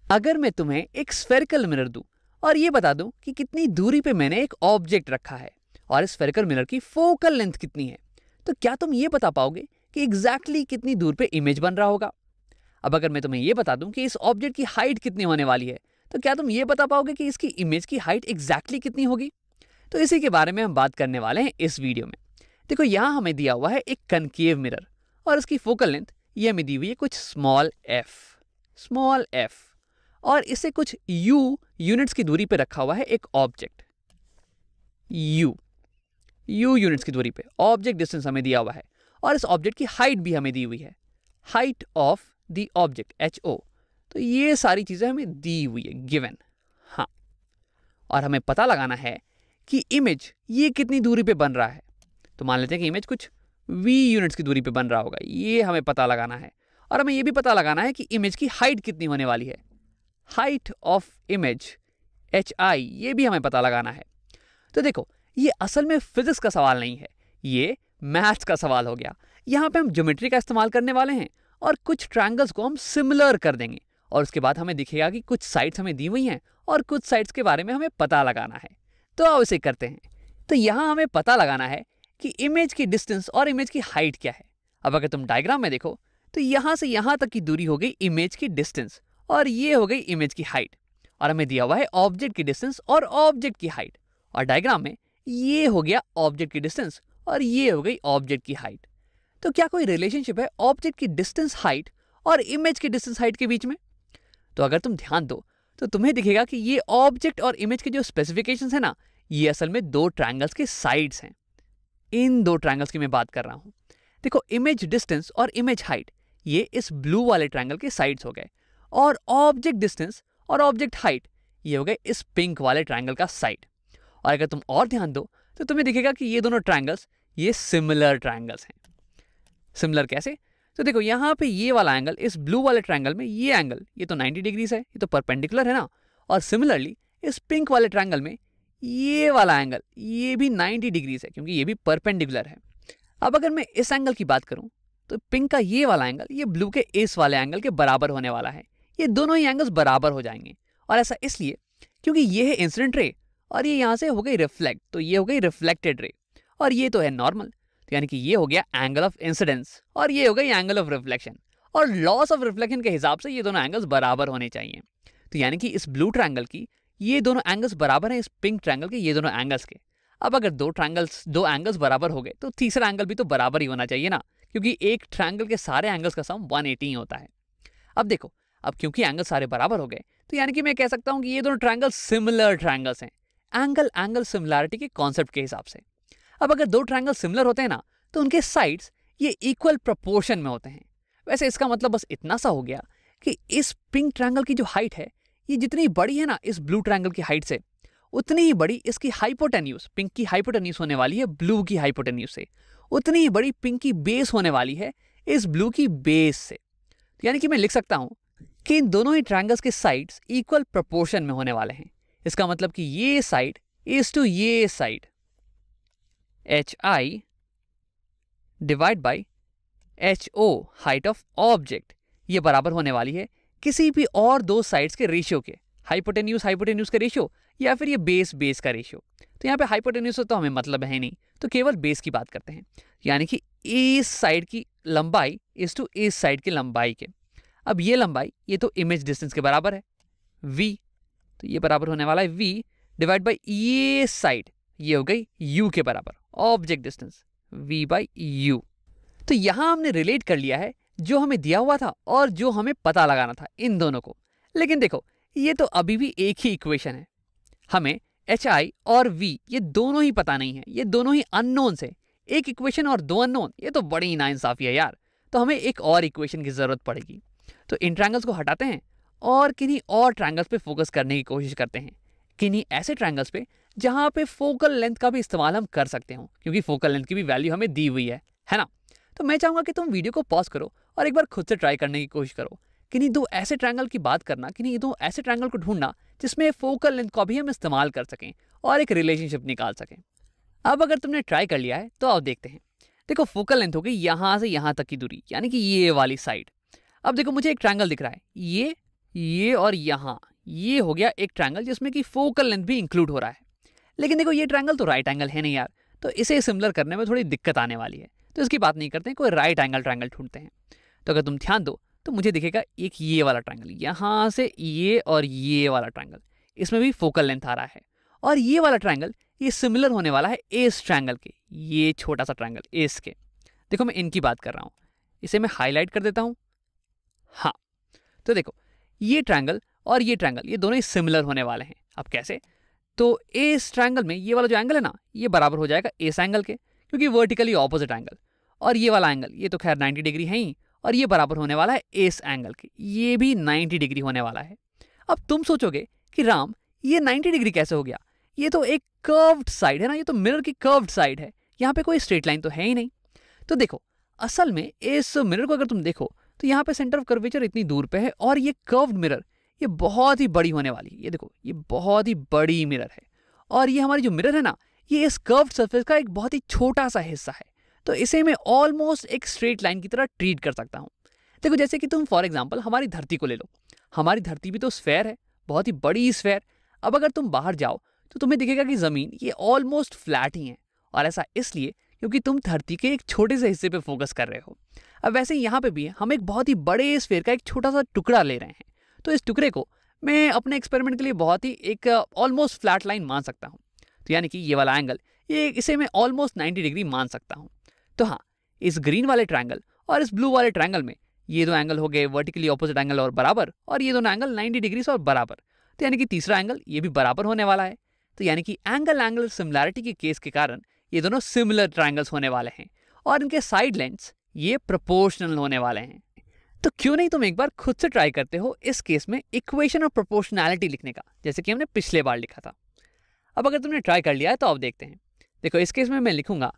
अगर मैं तुम्हें एक स्फेरिकल मिरर दूं और ये बता दूं कि कितनी दूरी पे मैंने एक ऑब्जेक्ट रखा है और इस स्फेरिकल मिरर की फोकल लेंथ कितनी है, तो क्या तुम ये बता पाओगे कि एग्जैक्टली कितनी दूर पे इमेज बन रहा होगा? अब अगर मैं तुम्हें ये बता दूं कि इस ऑब्जेक्ट की हाइट कितनी होने वाली है, तो क्या तुम ये बता पाओगे कि इसकी इमेज की हाइट एग्जैक्टली कितनी होगी? तो इसी के बारे में हम बात करने वाले हैं इस वीडियो में। देखो, यहाँ हमें दिया हुआ है एक कनकेव मिरर और इसकी फोकल लेंथ ये हमें दी हुई है कुछ स्मॉल एफ, और इससे कुछ यू यूनिट्स की दूरी पे रखा हुआ है एक ऑब्जेक्ट यू यूनिट्स की दूरी पे ऑब्जेक्ट डिस्टेंस हमें दिया हुआ है, और इस ऑब्जेक्ट की हाइट भी हमें दी हुई है, height of the object HO। तो ये सारी चीजें हमें दी हुई है, गिवन। हाँ, और हमें पता लगाना है कि इमेज ये कितनी दूरी पे बन रहा है। तो मान लेते हैं कि इमेज कुछ V यूनिट्स की दूरी पे बन रहा होगा, ये हमें पता लगाना है। और हमें ये भी पता लगाना है कि इमेज की हाइट कितनी होने वाली है, हाइट ऑफ इमेज HI, ये भी हमें पता लगाना है। तो देखो, ये असल में फिजिक्स का सवाल नहीं है, ये मैथ्स का सवाल हो गया। यहाँ पे हम ज्योमेट्री का इस्तेमाल करने वाले हैं और कुछ ट्रायंगल्स को हम सिमिलर कर देंगे, और उसके बाद हमें दिखेगा कि कुछ साइड्स हमें दी हुई हैं और कुछ साइड्स के बारे में हमें पता लगाना है। तो आओ इसे करते हैं। तो यहाँ हमें पता लगाना है कि इमेज की डिस्टेंस और इमेज की हाइट क्या है। अब अगर तुम डायग्राम में देखो तो यहाँ से यहाँ तक की दूरी हो गई इमेज की डिस्टेंस, और ये हो गई इमेज की हाइट, और हमें दिया हुआ है ऑब्जेक्ट की डिस्टेंस और ऑब्जेक्ट की हाइट, और डायग्राम में ये हो गया ऑब्जेक्ट की डिस्टेंस और ये हो गई ऑब्जेक्ट की हाइट। तो क्या कोई रिलेशनशिप है ऑब्जेक्ट की डिस्टेंस हाइट और इमेज की डिस्टेंस हाइट के बीच में? तो अगर तुम ध्यान दो तो तुम्हें दिखेगा कि ये ऑब्जेक्ट और इमेज के जो स्पेसिफिकेशंस है ना, ये असल में दो ट्रायंगल्स के साइड्स हैं। इन दो ट्रायंगल्स की मैं बात कर रहा हूं। देखो, इमेज डिस्टेंस और इमेज हाइट ये इस ब्लू वाले ट्रायंगल के साइड्स हो गए, और ऑब्जेक्ट डिस्टेंस और ऑब्जेक्ट हाइट ये हो गए इस पिंक वाले ट्रायंगल का साइड। और अगर तुम और ध्यान दो तो तुम्हें दिखेगा कि ये दोनों ट्रायंगल्स ये सिमिलर ट्रायंगल्स हैं। सिमिलर कैसे? तो देखो, यहाँ पे ये वाला एंगल इस ब्लू वाले ट्रायंगल में, ये एंगल ये तो 90 डिग्रीज है, ये तो परपेंडिकुलर है ना। और सिमिलरली इस पिंक वाले ट्रायंगल में ये वाला एंगल ये भी 90 डिग्रीज है, क्योंकि ये भी परपेंडिकुलर है। अब अगर मैं इस एंगल की बात करूं तो पिंक का ये वाला एंगल ये ब्लू के इस वाले एंगल के बराबर होने वाला है। ये दोनों ही एंगल्स बराबर हो जाएंगे, और ऐसा इसलिए क्योंकि ये है इंसिडेंट रे और ये यहाँ से हो गई रिफ्लेक्ट, तो ये हो गई रिफ्लेक्टेड रे, और ये तो है नॉर्मल, तो यानी कि ये हो गया एंगल ऑफ इंसिडेंस और ये हो गई एंगल ऑफ रिफ्लेक्शन। और लॉस ऑफ रिफ्लेक्शन के हिसाब से ये दोनों एंगल्स बराबर होने चाहिए। तो यानी कि इस ब्लू ट्रायंगल की ये दोनों एंगल्स बराबर हैं इस पिंक ट्रायंगल के ये दोनों एंगल्स के। अब अगर दो एंगल्स बराबर हो गए तो तीसरा एंगल भी तो बराबर ही होना चाहिए ना, क्योंकि एक ट्रायंगल के सारे एंगल्स का सम 180 होता है। अब देखो, अब क्योंकि एंगल सारे बराबर हो गए तो यानी कि मैं कह सकता हूं कि ये दोनों ट्रायंगल सिमिलर ट्रायंगल्स हैं, एंगल सिमिलैरिटी के कॉन्सेप्ट के हिसाब से। अब अगर दो ट्रायंगल सिमिलर होते हैं ना तो उनके साइड्स ये इक्वल प्रोपोर्शन में होते हैं। वैसे इसका मतलब बस इतना सा हो गया कि इस पिंक ट्रायंगल की जो हाइट है ये जितनी बड़ी है ना इस ब्लू ट्रायंगल की हाइट से, उतनी ही बड़ी इसकी हाइपोटेन्यूज, पिंक की हाइपोटेन्यूज होने वाली है ब्लू की हाइपोटेन्यूज से, उतनी ही बड़ी पिंक की बेस होने वाली है इस ब्लू की बेस से। यानी कि मैं लिख सकता हूं कि इन दोनों ही ट्रायंगल्स के साइड्स इक्वल प्रोपोर्शन में होने वाले हैं। इसका मतलब कि ये साइड इज टू ये side HI divide by HO, height of object, ये बराबर होने वाली है किसी भी और दो साइड्स के रेशियो के, हाइपोटेन्यूज के रेशियो या फिर ये बेस का रेशियो। तो यहाँ पे हाइपोटेन्यूज से तो हमें मतलब है नहीं, तो केवल बेस की बात करते हैं। यानी कि इस साइड की लंबाई इज टू इस साइड की लंबाई के। अब ये लंबाई ये तो इमेज डिस्टेंस के बराबर है V, तो ये बराबर होने वाला है V डिवाइड बाई ये साइड, ये हो गई U के बराबर, object distance V by U। तो यहां हमने रिलेट कर लिया है जो हमें दिया हुआ था और जो हमें पता लगाना था इन दोनों को। लेकिन देखो, ये तो अभी भी एक ही इक्वेशन है, हमें HI और V ये दोनों ही पता नहीं है, ये दोनों ही अननोन है। एक इक्वेशन और दो अननोन, ये तो बड़ी नाइंसाफी है यार। तो हमें एक और इक्वेशन की जरूरत पड़ेगी। तो इन ट्रायंगल्स को हटाते हैं और किन्हीं और ट्रायंगल्स पे फोकस करने की कोशिश करते हैं, किन्हीं ऐसे ट्रायंगल्स पे जहां पे फोकल लेंथ का भी इस्तेमाल हम कर सकते हो, क्योंकि फोकल लेंथ की भी वैल्यू हमें दी हुई है ना। तो मैं चाहूंगा कि तुम वीडियो को पॉज करो और एक बार खुद से ट्राई करने की कोशिश करो, किन्हीं दो ऐसे ट्रायंगल की बात करना, किन्हीं दो ऐसे ट्रायंगल को ढूंढना जिसमें फोकल लेंथ का भी हम इस्तेमाल कर सकें और एक रिलेशनशिप निकाल सकें। अब अगर तुमने ट्राई कर लिया है तो आओ देखते हैं। देखो, फोकल लेंथ हो गई यहां से यहां तक की दूरी, यानी कि ये वाली साइड। अब देखो, मुझे एक ट्रायंगल दिख रहा है, ये ये और यहाँ ये हो गया एक ट्रायंगल जिसमें कि फोकल लेंथ भी इंक्लूड हो रहा है। लेकिन देखो ये ट्रायंगल तो राइट एंगल है नहीं यार, तो इसे सिमिलर करने में थोड़ी दिक्कत आने वाली है, तो इसकी बात नहीं करते हैं, कोई राइट एंगल ट्रायंगल ढूंढते हैं। तो अगर तुम ध्यान दो तो मुझे दिखेगा एक ये वाला ट्रायंगल, यहाँ से ये और ये वाला ट्रायंगल, इसमें भी फोकल लेंथ आ रहा है। और ये वाला ट्रायंगल ये सिमिलर होने वाला है एस ट्रायंगल के, ये छोटा सा ट्रायंगल एस के। देखो मैं इनकी बात कर रहा हूँ, इसे मैं हाईलाइट कर देता हूँ। हाँ, तो देखो ये ट्रायंगल और ये ट्रायंगल ये दोनों ही सिमिलर होने वाले हैं। अब कैसे? तो एस ट्रायंगल में ये वाला जो एंगल है ना, ये बराबर हो जाएगा एस एंगल के, क्योंकि वर्टिकली ऑपोजिट एंगल। और ये वाला एंगल ये तो खैर 90 डिग्री है ही, और ये बराबर होने वाला है एस एंगल के, ये भी 90 डिग्री होने वाला है। अब तुम सोचोगे कि राम ये 90 डिग्री कैसे हो गया? ये तो एक कर्व्ड साइड है ना, ये तो मिरर की कर्व्ड साइड है, यहाँ पे कोई स्ट्रेट लाइन तो है ही नहीं। तो देखो असल में इस मिरर को अगर तुम देखो तो यहाँ पे सेंटर ऑफ कर्वेचर इतनी दूर पे है, और ये कर्व्ड मिरर ये बहुत ही बड़ी होने वाली है। ये देखो ये बहुत ही बड़ी मिरर है, और ये हमारी जो मिरर है ना, ये इस कर्व्ड सरफेस का एक बहुत ही छोटा सा हिस्सा है। तो इसे मैं ऑलमोस्ट एक स्ट्रेट लाइन की तरह ट्रीट कर सकता हूँ। देखो जैसे कि तुम फॉर एग्जांपल हमारी धरती को ले लो, हमारी धरती भी तो स्फेयर है, बहुत ही बड़ी स्फेयर। अब अगर तुम बाहर जाओ तो तुम्हें दिखेगा कि ज़मीन ये ऑलमोस्ट फ्लैट ही है, और ऐसा इसलिए क्योंकि तुम धरती के एक छोटे से हिस्से पे फोकस कर रहे हो। अब वैसे ही यहाँ पे भी हम एक बहुत ही बड़े स्फेयर का एक छोटा सा टुकड़ा ले रहे हैं, तो इस टुकड़े को मैं अपने एक्सपेरिमेंट के लिए बहुत ही एक ऑलमोस्ट फ्लैट लाइन मान सकता हूँ। तो यानी कि ये वाला एंगल इसे मैं ऑलमोस्ट 90 डिग्री मान सकता हूँ। तो हाँ, इस ग्रीन वाले ट्रायंगल और इस ब्लू वाले ट्रायंगल में ये दो एंगल हो गए वर्टिकली ऑपोजिट एंगल और बराबर, और ये दोनों एंगल 90 डिग्री से और बराबर। तो यानी कि तीसरा एंगल ये भी बराबर होने वाला है। तो यानी कि एंगल सिमिलैरिटी के केस के कारण ये दोनों सिमिलर ट्रायंगल्स होने वाले हैं, और इनके साइड लेंथ्स ये प्रोपोर्शनल होने वाले हैं। तो क्यों नहीं तुम एक बार खुद से ट्राई करते हो इस केस में इक्वेशन ऑफ प्रोपोर्शनैलिटी लिखने का, जैसे कि हमने पिछले बार लिखा था। अब अगर तुमने ट्राई कर लिया है तो अब देखते हैं। देखो इस केस में मैं लिखूंगा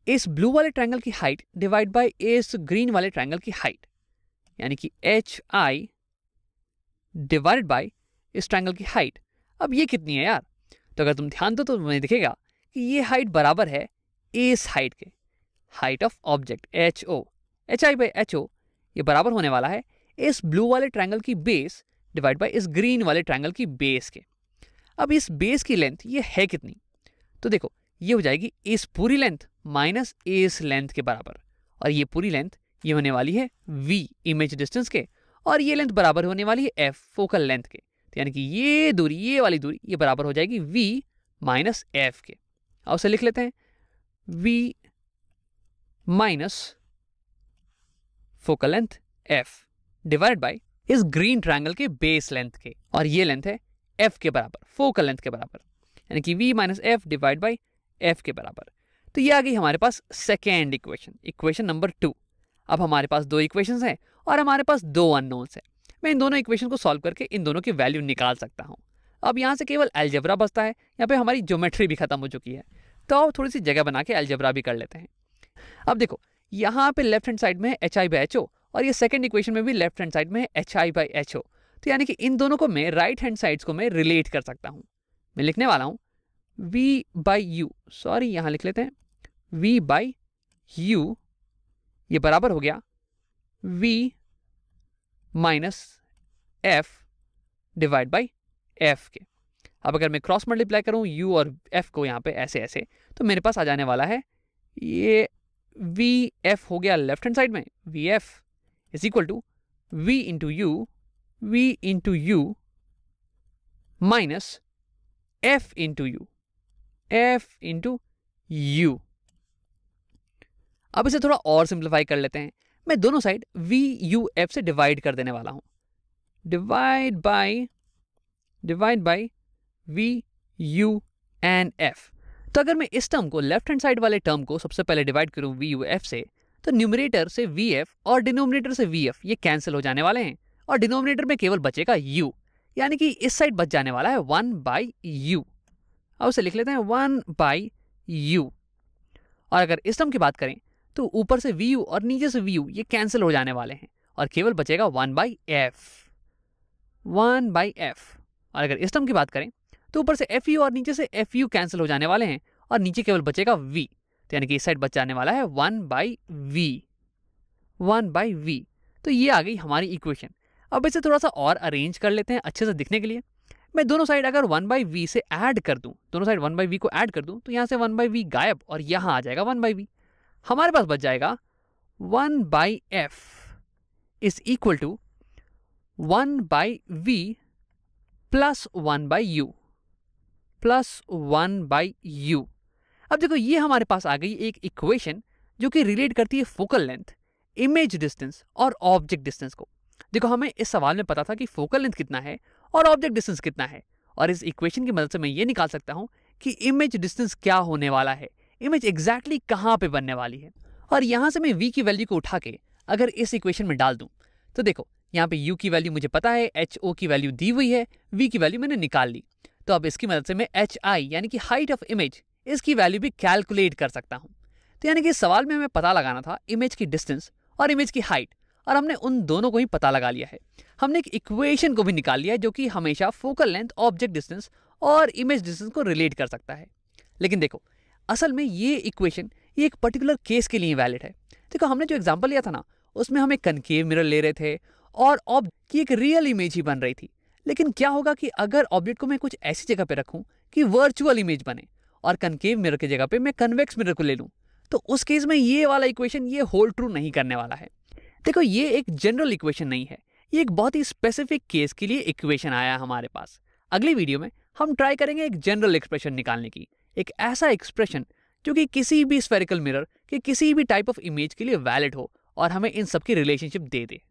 इस ब्लू वाले ट्रायंगल की हाइट डिवाइड बाय इस ग्रीन वाले ट्रायंगल की हाइट, यानी कि HI डिवाइडेड बाय इस ट्रायंगल की हाइट। अब ये कितनी है यार? तो अगर तुम ध्यान दो तो तुम्हें दिखेगा कि ये हाइट बराबर है इस हाइट के, height of object HO। HI by HO ये बराबर होने वाला है इस ब्लू वाले ट्रायंगल की बेस डिवाइड बाय इस ग्रीन वाले ट्रायंगल की बेस के। अब इस बेस की लेंथ ये है कितनी? तो देखो ये हो जाएगी इस पूरी लेंथ माइनस इस लेंथ के बराबर, और ये पूरी लेंथ ये होने वाली है V इमेज डिस्टेंस के, और ये लेंथ बराबर होने वाली है F फोकल लेंथ के। तो यानी कि ये दूरी, ये वाली दूरी ये बराबर हो जाएगी V माइनस F के। अब उसे लिख लेते हैं V minus focal length F divide by इस ग्रीन ट्रायंगल के बेस लेंथ के, और ये लेंथ है F के बराबर, फोकल लेंथ के बराबर, यानी कि V minus F divide by F के बराबर। तो ये आ गई हमारे पास सेकेंड इक्वेशन, इक्वेशन नंबर 2। अब हमारे पास दो इक्वेशंस हैं और हमारे पास दो अननोन्स हैं। मैं इन दोनों इक्वेशन को सॉल्व करके इन दोनों की वैल्यू निकाल सकता हूँ। अब यहाँ से केवल अलजेब्रा बचता है, यहाँ पे हमारी ज्योमेट्री भी खत्म हो चुकी है, तो अब थोड़ी सी जगह बना के अलजेब्रा भी कर लेते हैं। अब देखो यहाँ पे लेफ्ट हैंड साइड में है HI बाई HO, और ये सेकेंड इक्वेशन में भी लेफ्ट हैंड साइड में है HI बाई HO। तो यानी कि इन दोनों को मैं राइट हैंड साइड्स को मैं रिलेट कर सकता हूँ। मैं लिखने वाला हूँ V बाई U, सॉरी यहाँ लिख लेते हैं V बाई U, ये बराबर हो गया V minus F divide by F के। अब अगर मैं क्रॉस मल्टीप्लाई करूँ U और F को यहाँ पे ऐसे ऐसे, तो मेरे पास आ जाने वाला है ये VF हो गया लेफ्ट हैंड साइड में, VF is equal to V into u, V into u minus F into u, F into u. अब इसे थोड़ा और सिंप्लीफाई कर लेते हैं। मैं दोनों साइड VUF से डिवाइड कर देने वाला हूं, divide by VU and F। तो अगर मैं इस टर्म को लेफ्ट हैंड साइड वाले टर्म को सबसे पहले डिवाइड करूं VUF से, तो न्यूमरेटर से VF और डिनोमिनेटर से VF ये कैंसिल हो जाने वाले हैं, और डिनोमिनेटर में केवल बचेगा U, यानी कि इस साइड बच जाने वाला है 1 बाई U। अब उसे लिख लेते हैं 1 बाई U। और अगर इस टर्म की बात करें तो ऊपर से VU और नीचे से VU ये कैंसिल हो जाने वाले हैं, और केवल बचेगा 1 बाई F, 1 बाई F। और अगर इस टर्म की बात करें तो ऊपर से FU और नीचे से FU कैंसिल हो जाने वाले हैं, और नीचे केवल बचेगा V। तो यानी कि इस साइड बच जाने वाला है 1 बाई V, 1 बाई V। तो ये आ गई हमारी इक्वेशन। अब इसे थोड़ा सा और अरेंज कर लेते हैं अच्छे से दिखने के लिए। मैं दोनों साइड अगर 1/v से ऐड कर दूं, दोनों साइड 1/v को ऐड कर दूं, तो यहाँ से 1/v गायब और यहाँ आ जाएगा 1/v। हमारे पास बच जाएगा 1/f is equal to 1/v plus 1/u plus 1/u। अब देखो ये हमारे पास आ गई एक इक्वेशन जो कि रिलेट करती है फोकल लेंथ, इमेज डिस्टेंस और ऑब्जेक्ट डिस्टेंस को। देखो हमें इस सवाल में पता था कि फोकल लेंथ कितना है और ऑब्जेक्ट डिस्टेंस कितना है, और इस इक्वेशन की मदद से मैं ये निकाल सकता हूं कि इमेज डिस्टेंस क्या होने वाला है, इमेज एग्जैक्टली कहां पे बनने वाली है। और यहां से मैं v की वैल्यू को उठा के अगर इस इक्वेशन में डाल दूं तो देखो यहाँ पे u की वैल्यू मुझे पता है, ho की वैल्यू दी हुई है, v की वैल्यू मैंने निकाल ली। तो अब इसकी मदद से मैं hi यानी कि हाइट ऑफ इमेज, इसकी वैल्यू भी कैलकुलेट कर सकता हूं। तो यानी कि इस सवाल में हमें पता लगाना था इमेज की डिस्टेंस और इमेज की हाइट, और हमने उन दोनों को ही पता लगा लिया है। हमने एक इक्वेशन को भी निकाल लिया है जो कि हमेशा फोकल लेंथ, ऑब्जेक्ट डिस्टेंस और इमेज डिस्टेंस को रिलेट कर सकता है। लेकिन देखो असल में ये इक्वेशन ये एक पर्टिकुलर केस के लिए वैलिड है। देखो हमने जो एग्जांपल लिया था ना, उसमें हम एक कनकेव मिरर ले रहे थे और ऑब्जेक्ट की एक रियल इमेज ही बन रही थी। लेकिन क्या होगा कि अगर ऑब्जेक्ट को मैं कुछ ऐसी जगह पे रखूं कि वर्चुअल इमेज बने और कनकेव मिरर की जगह पे मैं कन्वेक्स मिरर को ले लूं, तो उस केस में ये वाला इक्वेशन ये होल्ड ट्रू नहीं करने वाला है। देखो ये एक जनरल इक्वेशन नहीं है, ये एक बहुत ही स्पेसिफिक केस के लिए इक्वेशन आया हमारे पास। अगली वीडियो में हम ट्राई करेंगे एक जनरल एक्सप्रेशन निकालने की, एक ऐसा एक्सप्रेशन जो कि किसी भी स्फेरिकल मिरर के किसी भी टाइप ऑफ इमेज के लिए वैलिड हो और हमें इन सब की रिलेशनशिप दे दे।